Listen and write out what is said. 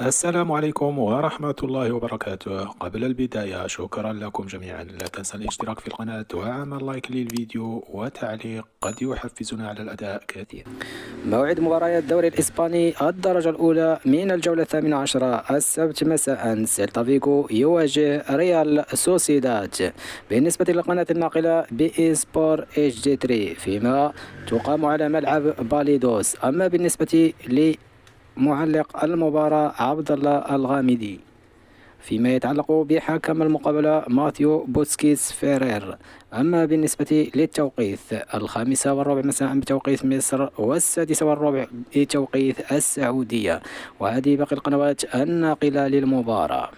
السلام عليكم ورحمة الله وبركاته. قبل البداية شكرا لكم جميعا، لا تنسى الاشتراك في القناة وعمل لايك للفيديو وتعليق قد يحفزنا على الأداء كثيرا. موعد مباريات الدوري الإسباني الدرجة الأولى من الجولة 18 السبت مساء. سيلتا فيغو يواجه ريال سوسيداد بالنسبة للقناة الناقلة بي سبور اتش دي 3، فيما تقام على ملعب باليدوس. أما بالنسبة لمعلق المباراة عبد الله الغامدي، فيما يتعلق بحكم المقابلة ماثيو بوتسكيس فيرير. أما بالنسبة للتوقيت 5:15 مساء بتوقيت مصر، 6:15 بتوقيت السعودية. وهذه باقي القنوات الناقلة للمباراة.